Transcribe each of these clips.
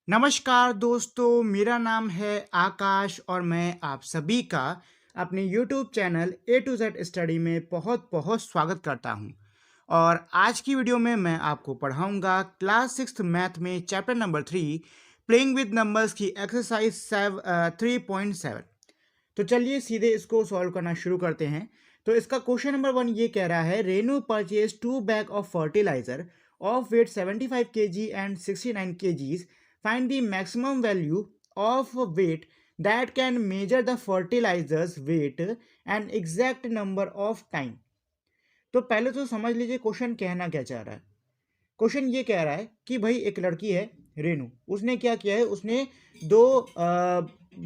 नमस्कार दोस्तों, मेरा नाम है आकाश और मैं आप सभी का अपने YouTube channel A to Z study में बहुत बहुत स्वागत करता हूं। और आज की वीडियो में मैं आपको पढ़ाऊंगा क्लास 6th मैथ में chapter number 3 playing with numbers की एक्सरसाइज 3.7। तो चलिए सीधे इसको सॉल्व करना शुरू करते हैं। तो इसका क्वेश्चन नंबर 1 ये कह रहा है, Renu purchase 2 bag of fertiliser of weight 75 kg and 69 kgs. Find the maximum value of weight that can measure the fertilizer's weight and exact number of time. तो पहले तो समझ लीजिए क्वेश्चन कहना क्या चाह रहा है। क्वेश्चन ये कह रहा है कि भाई एक लड़की है रेनू, उसने क्या किया है, उसने दो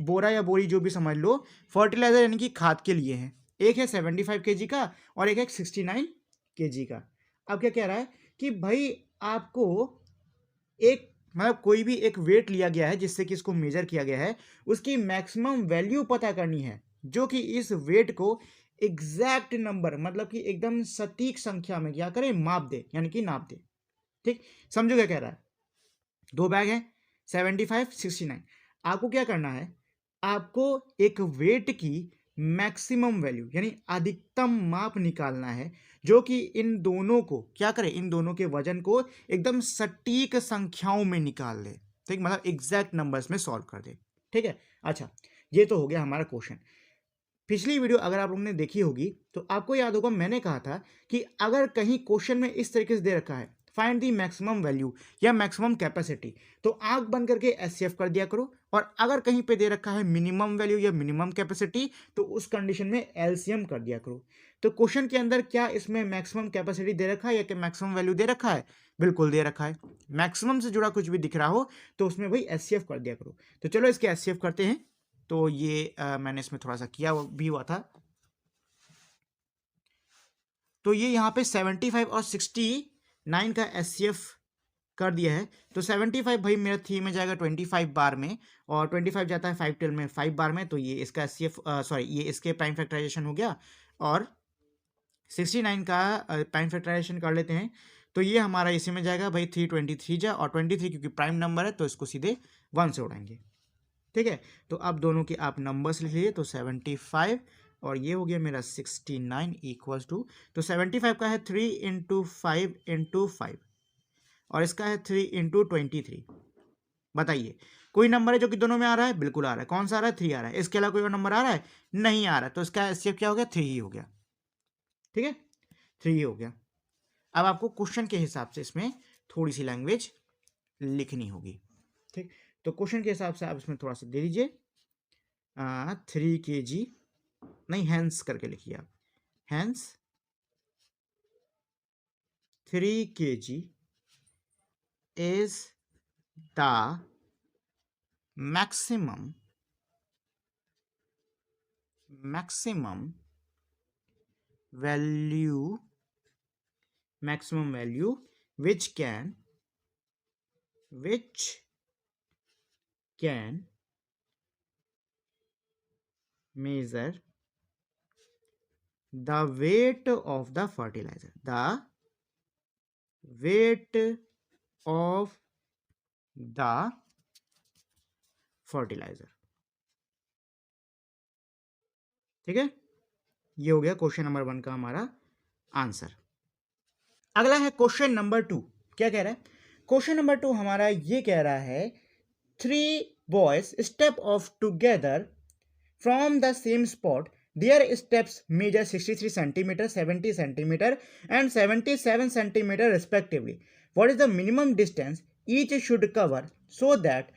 बोरा या बोरी जो भी समझ लो फर्टिलाइजर यानी कि खाद के लिए हैं। एक है 75 kg का और एक है 69 kg का। अब क्या कह रहा है कि भाई आपको एक मतलब कोई भी एक वेट लिया गया है जिससे कि इसको मेजर किया गया है, उसकी मैक्सिमम वैल्यू पता करनी है जो कि इस वेट को एग्जैक्ट नंबर मतलब कि एकदम सटीक संख्या में क्या करे, माप दे यानी कि नाप दे। ठीक, समझो क्या कह रहा है। दो बैग है 75 69। आपको क्या करना है, आपको एक वेट की मैक्सिमम वैल्यू यानी अधिकतम माप निकालना है जो कि इन दोनों को क्या करे, इन दोनों के वजन को एकदम सटीक संख्याओं में निकाल दे। ठीक, मतलब एग्जैक्ट नंबर्स में सॉल्व कर दे। ठीक है, अच्छा ये तो हो गया हमारा क्वेश्चन। पिछली वीडियो अगर आप लोगों ने देखी होगी तो आपको याद होगा मैंने कहा था कि अगर कहीं क्वेश्चन में इस तरीके से दे रखा है, फाइंड दी मैक्सिमम वैल्यू या मैक्सिमम कैपेसिटी, तो आंख बंद करके एचसीएफ कर दिया करो। और अगर कहीं पे दे रखा है मिनिमम वैल्यू या मिनिमम कैपेसिटी तो उस कंडीशन में एलसीएम कर दिया करो। तो क्वेश्चन के अंदर क्या इसमें मैक्सिमम कैपेसिटी दे रखा है या मैक्सिमम वैल्यू दे रखा है? बिल्कुल दे रखा है। मैक्सिमम से जुड़ा कुछ भी दिख रहा हो तो उसमें भाई एचसीएफ कर दिया करो। तो चलो इसके एचसीएफ करते हैं। तो ये मैंने इसमें थोड़ा सा किया भी हुआ था। तो ये यहाँ पे 75 और 69 का एचसीएफ कर दिया है। तो 75 भाई मेरा 3 में जाएगा 25 बार में, और 25 जाता है 5 टेल में 5 बार में, तो ये इसका एचसीएफ सॉरी ये इसके प्राइम फैक्टराइजेशन हो गया। और 69 का प्राइम फैक्टराइजेशन कर लेते हैं। तो ये हमारा इसी में जाएगा भाई 323 जा, और 23 क्योंकि प्राइम नंबर है तो इसको सीधे 1 से उड़ाएंगे। ठीक है, तो अब दोनों के आप नंबर्स लिख लीजिए। तो 75 और ये हो गया मेरा 69 इक्वल्स टू, तो 75 का है 3 इंटू 5 इंटू 5 और इसका है 3 इंटू 23। बताइए कोई नंबर है जो कि दोनों में आ रहा है? बिल्कुल आ रहा है। कौन सा आ रहा है? 3 आ रहा है। इसके अलावा कोई और नंबर आ रहा है? नहीं आ रहा है। तो इसका एचसीएफ क्या हो गया? 3 ही हो गया। ठीक है, 3 ही हो गया। अब आपको क्वेश्चन के हिसाब से इसमें थोड़ी सी लैंग्वेज लिखनी होगी। ठीक, तो क्वेश्चन के हिसाब से आप इसमें थोड़ा सा दे दीजिए। 3 kg नहीं, हैंस करके लिखिए आप। Hence 3 kg is the maximum value which can measure the weight of the fertilizer, the weight of the fertilizer। ठीक है, ये हो गया क्वेश्चन नंबर 1 का हमारा आंसर। अगला है क्वेश्चन नंबर 2। क्या कह रहा है? क्वेश्चन नंबर 2 हमारा ये कह रहा है, 3 boys step off together from the same spot. Their steps measure 63 centimeter, 70 centimeter and 77 centimeter respectively. What is the minimum distance each should cover so that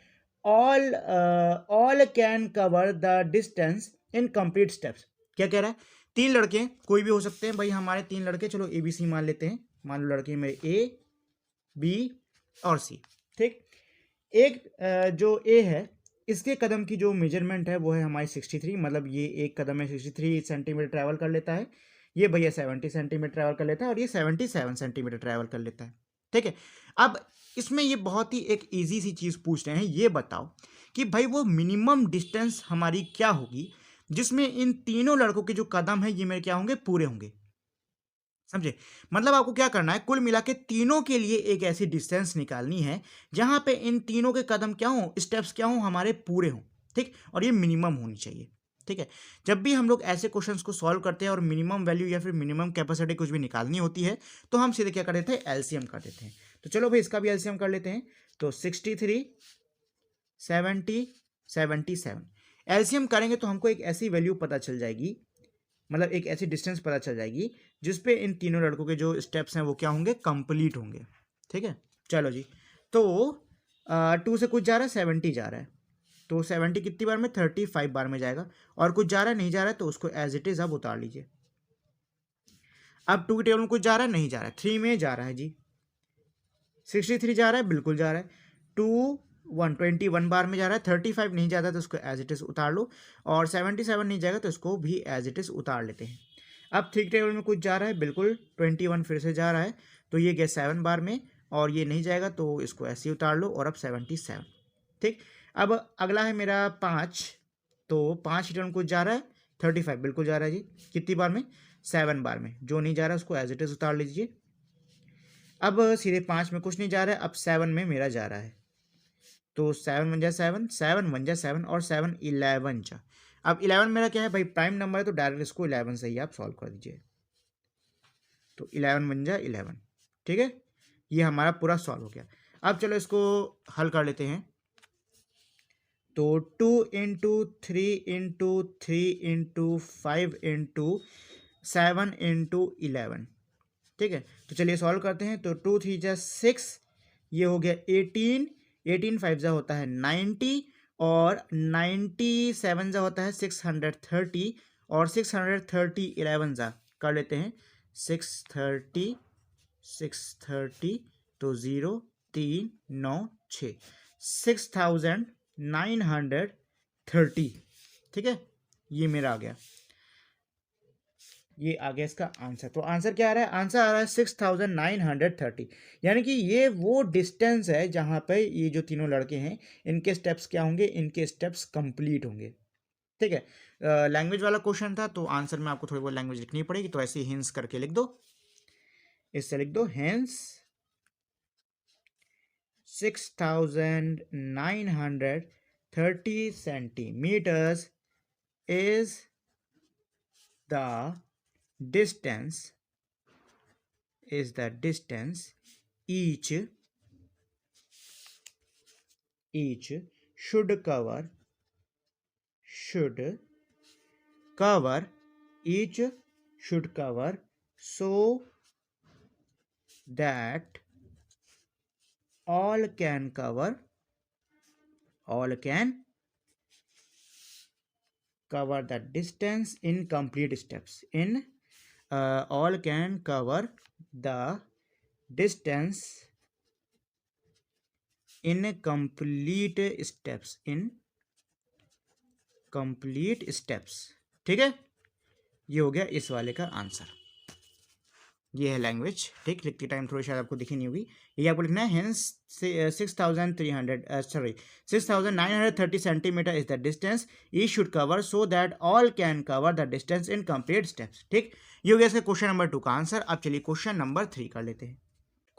all can cover the distance in complete steps? क्या कह रहा है? 3 लड़के कोई भी हो सकते हैं भाई, हमारे 3 लड़के, चलो ABC मान लेते हैं। मान लो लड़के मेरे A, B और C। ठीक, एक जो A है इसके कदम की जो मेजरमेंट है वो है हमारी 63, मतलब ये एक कदम में 63 सेंटीमीटर ट्रैवल कर लेता है। ये भैया 70 सेंटीमीटर ट्रैवल कर लेता है और ये 77 सेंटीमीटर ट्रैवल कर लेता है। ठीक है, अब इसमें ये बहुत ही एक इजी सी चीज़ पूछ रहे हैं, ये बताओ कि भाई वो मिनिमम डिस्टेंस हमारी क्या होगी जिसमें इन तीनों लड़कों के जो कदम है ये मेरे क्या होंगे? पूरे होंगे। समझे? मतलब आपको क्या करना है, कुल मिला के तीनों के लिए एक ऐसी डिस्टेंस निकालनी है जहां पे इन तीनों के कदम क्या हों, स्टेप्स क्या हों, हमारे पूरे हों। ठीक, और ये मिनिमम होनी चाहिए। ठीक है, जब भी हम लोग ऐसे क्वेश्चंस को सॉल्व करते हैं और मिनिमम वैल्यू या फिर मिनिमम कैपेसिटी कुछ भी निकालनी होती है तो हम सीधे क्या कर देते हैं, एलसीएम कर देते हैं। तो चलो भाई इसका भी एलसीएम कर लेते हैं। तो 63, 70, 77 एलसीएम करेंगे तो हमको एक ऐसी वैल्यू पता चल जाएगी, मतलब एक ऐसी डिस्टेंस पता चल जाएगी जिसपे इन तीनों लड़कों के जो स्टेप्स हैं वो क्या होंगे, कंप्लीट होंगे। ठीक है, चलो जी। तो 2 से कुछ जा रहा है, 70 जा रहा है, तो 70 कितनी बार में, 35 बार में जाएगा। और कुछ जा रहा है, नहीं जा रहा है, तो उसको एज इट इज अब उतार लीजिए। अब 2 के टेबल में कुछ जा रहा है, नहीं जा रहा है, 3 में जा रहा है जी। 63 जा रहा है, बिल्कुल जा रहा है। 2 121 बार में जा रहा है, 35 नहीं जाता तो उसको एज इट इज उतार लो, और 77 नहीं जाएगा तो इसको भी एज इट इज उतार लेते हैं। अब 3 टेबल में कुछ जा रहा है, बिल्कुल 21 फिर से जा रहा है, तो ये गया 7 बार में, और ये नहीं जाएगा तो इसको ऐसे ही उतार लो, और अब 77। ठीक, अब अगला है मेरा 5, तो 5 टेबल में कुछ जा रहा है, 35 बिल्कुल जा रहा है जी। कितनी बार में, 7 बार में। जो नहीं जा रहा है उसको एज इट इज उतार लीजिए। अब सीधे 5 में कुछ नहीं जा रहा है, अब 7 में मेरा जा रहा है, तो 7 वन जा 7, 7 वन जा 7, और 7 11 जा। अब 11 मेरा क्या है भाई, प्राइम नंबर है, तो डायरेक्ट इसको 11 से ही आप सॉल्व कर दीजिए। तो 11 वन जा 11। ठीक है, ये हमारा पूरा सॉल्व हो गया। अब चलो इसको हल कर लेते हैं। तो 2 into 3 into 3 into 5 into 7 into 11। ठीक है, तो चलिए सॉल्व करते हैं। तो 2 3 जा 6, ये हो गया 18, 18 5 जा होता है 90, और 97 जा होता है 630, और 630 11 जा कर लेते हैं 630, 630, तो 0 3 9 6, 6930। ठीक है, ये मेरा आ गया, ये आ गया इसका आंसर। तो आंसर क्या आ रहा है, आंसर आ रहा है 6930। यानी कि ये वो डिस्टेंस है जहां पे ये जो तीनों लड़के हैं इनके स्टेप्स क्या होंगे, इनके स्टेप्स कंप्लीट होंगे। ठीक है, लैंग्वेज वाला क्वेश्चन था तो आंसर में आपको थोड़ी बहुत लैंग्वेज लिखनी पड़ेगी, तो ऐसे ही हिंस करके लिख दो। इससे लिख दो hence 6930 centimetres is the distance each should cover each should cover so that all can cover the distance in complete steps all can cover the distance in complete steps। ठीक है, ये हो गया इस वाले का आंसर। ये है लैंग्वेज। ठीक, लिखते टाइम थोड़ी शायद आपको दिखी नहीं होगी। ये आपको लिखना है hence 6930 centimetre is the distance E should cover so that all can cover the distance in complete steps. ठीक, ये हो गया इसका क्वेश्चन नंबर 2 का आंसर। अब चलिए क्वेश्चन नंबर 3 कर लेते हैं।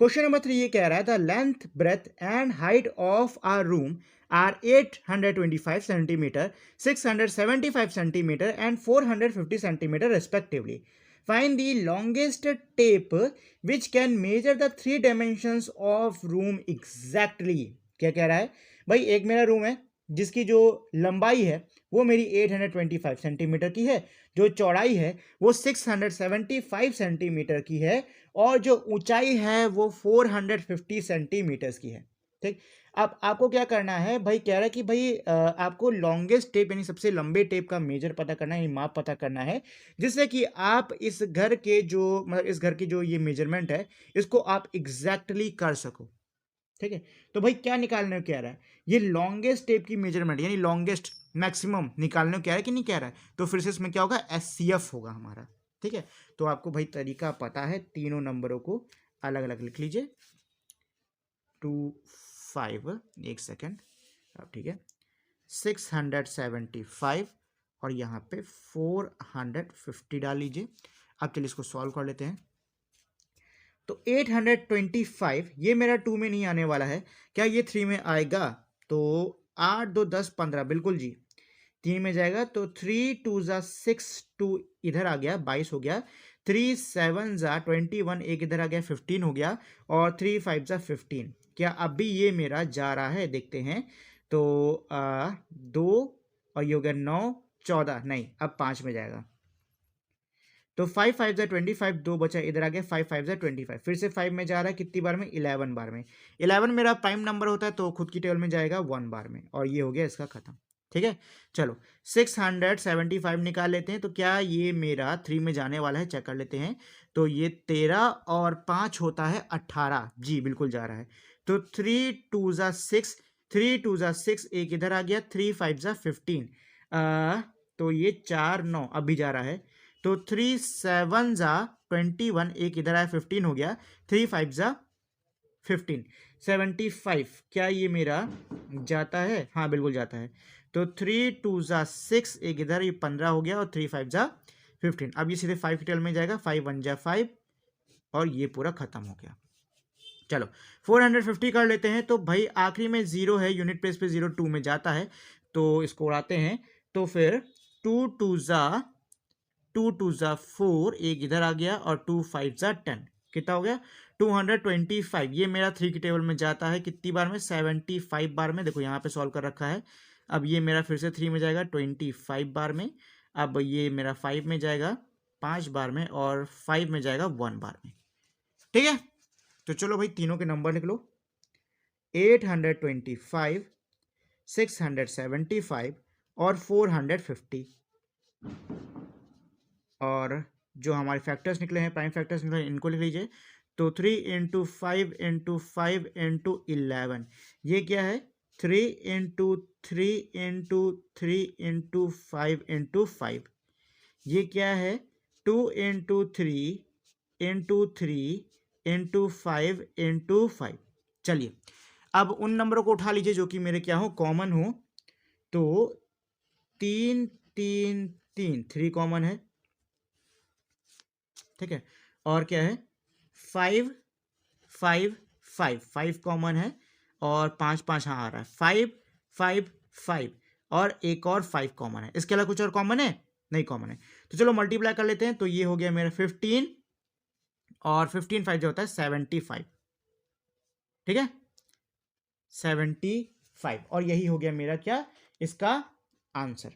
क्वेश्चन नंबर 3 ये कह रहा है the length breadth and height of our room are 825 centimetre, 675 centimetre and 450 centimetre respectively. Find the longest tape which can measure the 3 dimensions of room exactly। क्या कह रहा है भाई, एक मेरा रूम है जिसकी जो लंबाई है वो मेरी 825 सेंटीमीटर की है, जो चौड़ाई है वो 675 सेंटीमीटर की है, और जो ऊंचाई है वो 450 सेंटीमीटर्स की है। ठीक, अब आपको क्या करना है भाई, कह रहा है कि भाई आपको लॉन्गेस्ट टेप यानी सबसे लंबे टेप का मेजर पता करना है, यानी माप पता करना है, जिससे कि आप इस घर के जो मतलब इस घर की जो ये मेजरमेंट है इसको आप एग्जैक्टली कर सको। ठीक है, तो भाई क्या निकालने को कह रहा है, ये लॉन्गेस्ट टेप की मेजरमेंट यानी लॉन्गेस्ट मैक्सिमम निकालने को कह रहा है कि नहीं कह रहा है, तो फिर से इसमें क्या होगा, एचसीएफ होगा हमारा। ठीक है, तो आपको भाई तरीका पता है, तीनों नंबरों को अलग अलग लिख लीजिए। 2 5 एक सेकेंड, अब ठीक है, 675 और यहाँ पे 450 डाल लीजिए। अब चलिए इसको सॉल्व कर लेते हैं। तो 825 ये मेरा 2 में नहीं आने वाला है, क्या ये 3 में आएगा? तो 8 2 10 15 बिल्कुल जी, 3 में जाएगा। तो 3 2 ज़ा 6 2 इधर आ गया 22 हो गया, 3 7 ज़ा 21 एक इधर आ गया 15 हो गया, और 3 5 ज़ा 15। क्या अभी ये मेरा जा रहा है? देखते हैं। तो 2 और ये हो गया 9 14, नहीं अब 5 में जाएगा। तो 5 5 ज़ा 25, 2 बचा इधर आ गया, 5 5 ज़ा 25, फिर से 5 में जा रहा है, कितनी बार में? 11 बार में। 11 मेरा प्राइम नंबर होता है तो खुद की टेबल में जाएगा 1 बार में, और ये हो गया इसका खत्म। ठीक है, चलो 675 निकाल लेते हैं। तो क्या ये मेरा 3 में जाने वाला है? चेक कर लेते हैं। तो ये 13 और 5 होता है 18, जी बिल्कुल जा रहा है। तो 3 2 ज़ा 6, 3 2 ज़ा 6 एक इधर आ गया, 3 5 ज़ा 15, तो ये 4 9 अभी जा रहा है। तो 3 7 ज़ा 21 एक इधर आया 15 हो गया, 3 5 ज़ा 15 75, क्या ये मेरा जाता है? हाँ बिल्कुल जाता है। तो 3 2 ज़ा 6 एक इधर, ये 15 हो गया, और 3 5 ज़ा 15। अब ये सीधे 5 की टेबल में जाएगा, 5 1 ज़ा 5, और ये पूरा खत्म हो गया। चलो 450 कर लेते हैं। तो भाई आखिरी में जीरो है, यूनिट प्लेस पे जीरो 2 में जाता है, तो इसको उड़ाते हैं। तो फिर 2 2 ज़ा 4 एक इधर आ गया, और 2 5 ज़ा 10, कितना हो गया? 225। ये मेरा 3 की टेबल में जाता है कितनी बार में? 75 बार में। देखो यहाँ पे सॉल्व कर रखा है। अब ये मेरा फिर से 3 में जाएगा 25 बार में। अब ये मेरा 5 में जाएगा 5 बार में, और 5 में जाएगा 1 बार में। ठीक है, तो चलो भाई तीनों के नंबर लिख लो। 825, 675 और 450। और जो हमारे फैक्टर्स निकले हैं, प्राइम फैक्टर्स निकले हैं, इनको लिख लीजिए। तो 3 इंटू 5 इंटू 5 इंटू 11, ये क्या है? 3 इंटू 3 इंटू 3 इंटू 5 इंटू 5, ये क्या है? 2 इंटू 3 इंटू 3 इंटू 5 इंटू 5। चलिए अब उन नंबरों को उठा लीजिए जो कि मेरे क्या हो? कॉमन हो। तो 3 3 3 3 कॉमन है, ठीक है। और क्या है? 5 5 5 5 कॉमन है, और 5 5 हाँ आ रहा है, 5 5 5, और एक और 5 कॉमन है। इसके अलावा कुछ और कॉमन है? नहीं कॉमन है। तो चलो मल्टीप्लाई कर लेते हैं। तो ये हो गया मेरा 15, और 15 5 जो होता है 75, ठीक है, 75, और यही हो गया मेरा क्या? इसका आंसर।